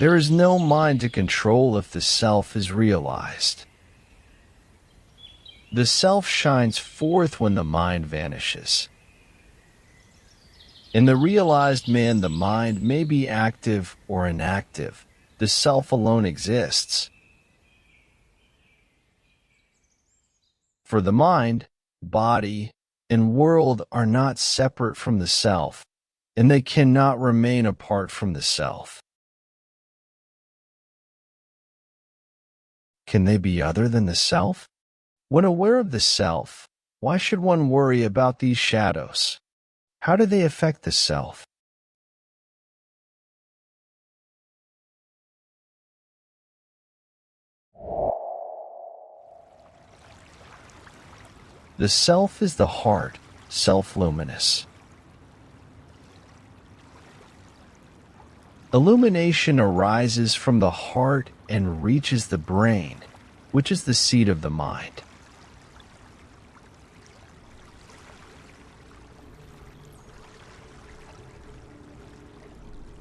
There is no mind to control if the self is realized. The self shines forth when the mind vanishes. In the realized man, the mind may be active or inactive. The self alone exists. For the mind, body, and world are not separate from the self, and they cannot remain apart from the self. Can they be other than the self? When aware of the self, why should one worry about these shadows? How do they affect the self? The self is the heart, self-luminous. Illumination arises from the heart and reaches the brain, which is the seat of the mind.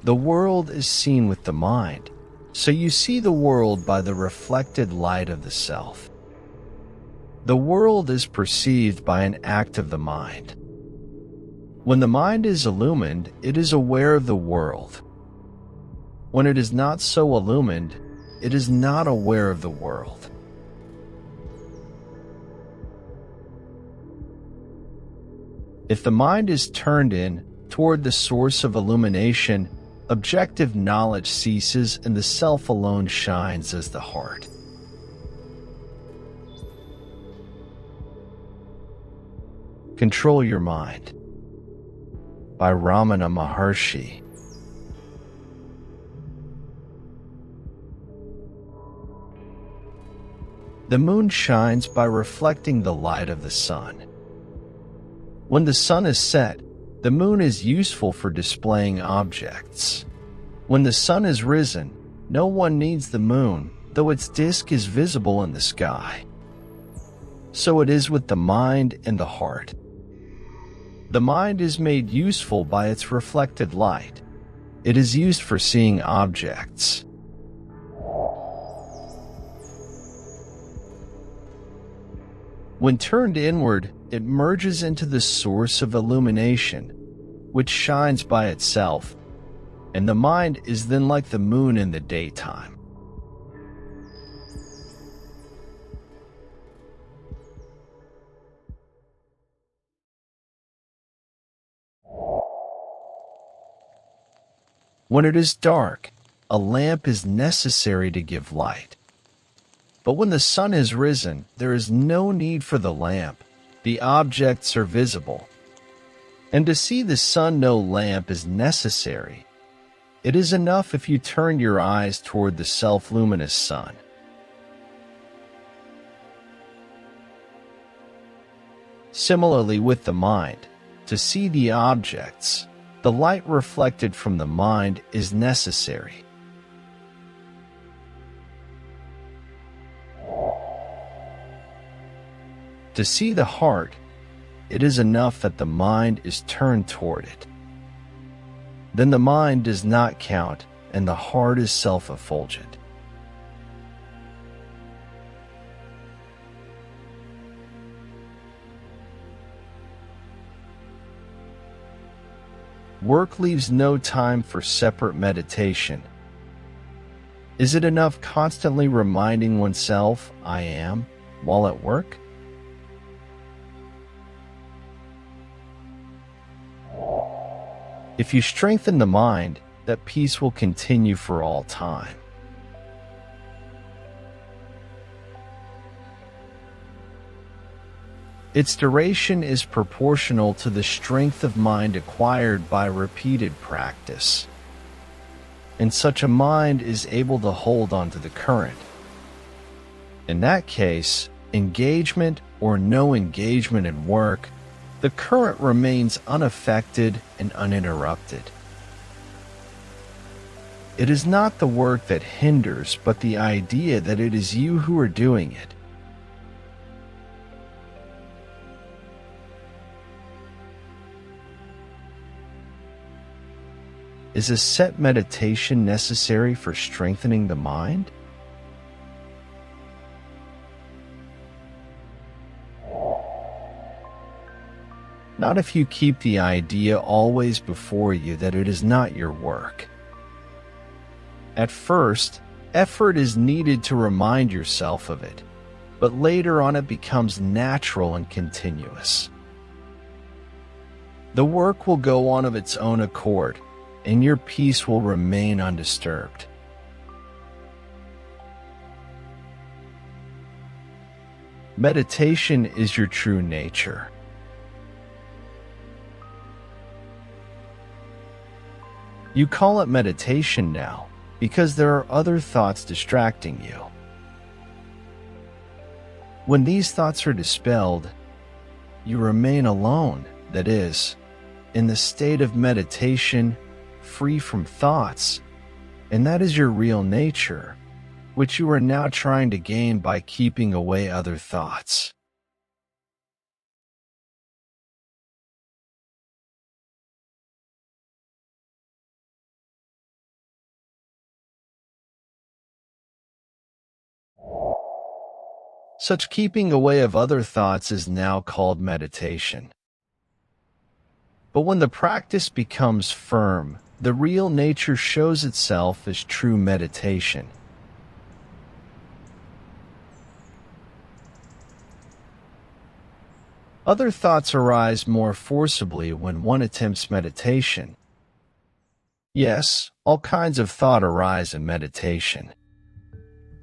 The world is seen with the mind, so you see the world by the reflected light of the self. The world is perceived by an act of the mind. When the mind is illumined, it is aware of the world. When it is not so illumined, it is not aware of the world. If the mind is turned in toward the source of illumination, objective knowledge ceases and the self alone shines as the heart. Control Your Mind by Ramana Maharshi. The moon shines by reflecting the light of the sun. When the sun is set, the moon is useful for displaying objects. When the sun is risen, no one needs the moon, though its disk is visible in the sky. So it is with the mind and the heart. The mind is made useful by its reflected light. It is used for seeing objects. When turned inward, it merges into the source of illumination, which shines by itself, and the mind is then like the moon in the daytime. When it is dark, a lamp is necessary to give light. But when the sun is risen, there is no need for the lamp. The objects are visible. And to see the sun, no lamp is necessary. It is enough if you turn your eyes toward the self-luminous sun. Similarly with the mind, to see the objects, the light reflected from the mind is necessary. To see the heart, it is enough that the mind is turned toward it. Then the mind does not count, and the heart is self-effulgent. Work leaves no time for separate meditation. Is it enough constantly reminding oneself, "I am," while at work? If you strengthen the mind, that peace will continue for all time. Its duration is proportional to the strength of mind acquired by repeated practice. And such a mind is able to hold on to the current. In that case, engagement or no engagement in work, the current remains unaffected and uninterrupted. It is not the work that hinders, but the idea that it is you who are doing it. Is a set meditation necessary for strengthening the mind? Not if you keep the idea always before you that it is not your work. At first, effort is needed to remind yourself of it, but later on it becomes natural and continuous. The work will go on of its own accord, and your peace will remain undisturbed. Meditation is your true nature. You call it meditation now because there are other thoughts distracting you. When these thoughts are dispelled, you remain alone, that is, in the state of meditation, free from thoughts, and that is your real nature, which you are now trying to gain by keeping away other thoughts. Such keeping away of other thoughts is now called meditation. But when the practice becomes firm, the real nature shows itself as true meditation. Other thoughts arise more forcibly when one attempts meditation. Yes, all kinds of thought arise in meditation.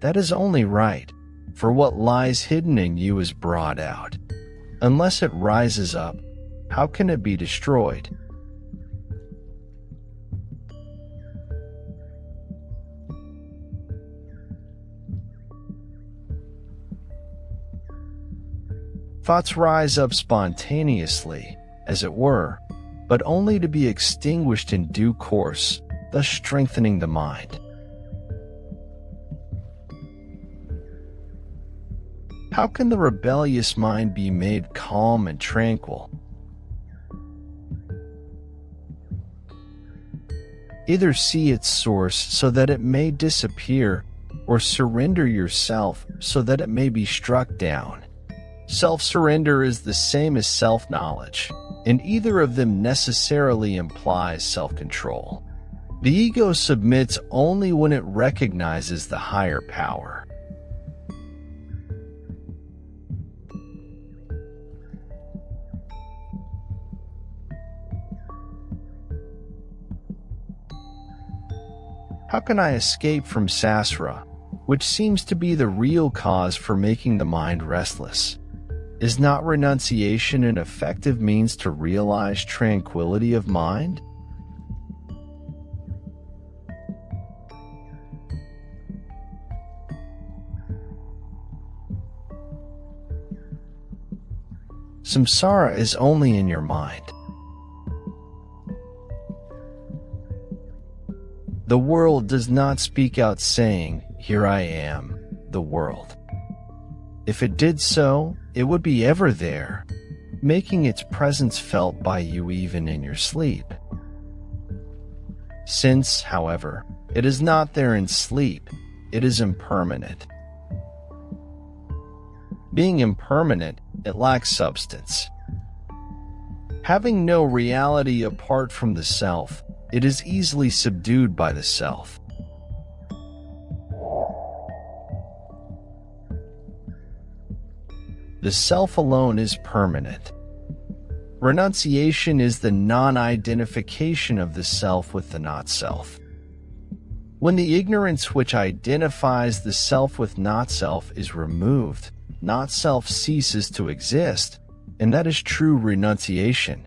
That is only right, for what lies hidden in you is brought out. Unless it rises up, how can it be destroyed? Thoughts rise up spontaneously, as it were, but only to be extinguished in due course, thus strengthening the mind. How can the rebellious mind be made calm and tranquil? Either see its source so that it may disappear, or surrender yourself so that it may be struck down. Self-surrender is the same as self-knowledge, and either of them necessarily implies self-control. The ego submits only when it recognizes the higher power. How can I escape from Sasra, which seems to be the real cause for making the mind restless? Is not renunciation an effective means to realize tranquility of mind? Samsara is only in your mind. The world does not speak out saying, "Here I am, the world." If it did so, it would be ever there, making its presence felt by you even in your sleep. Since, however, it is not there in sleep, it is impermanent. Being impermanent, it lacks substance. Having no reality apart from the self, it is easily subdued by the self. The self alone is permanent. Renunciation is the non-identification of the self with the not-self. When the ignorance which identifies the self with not-self is removed, not-self ceases to exist, and that is true renunciation.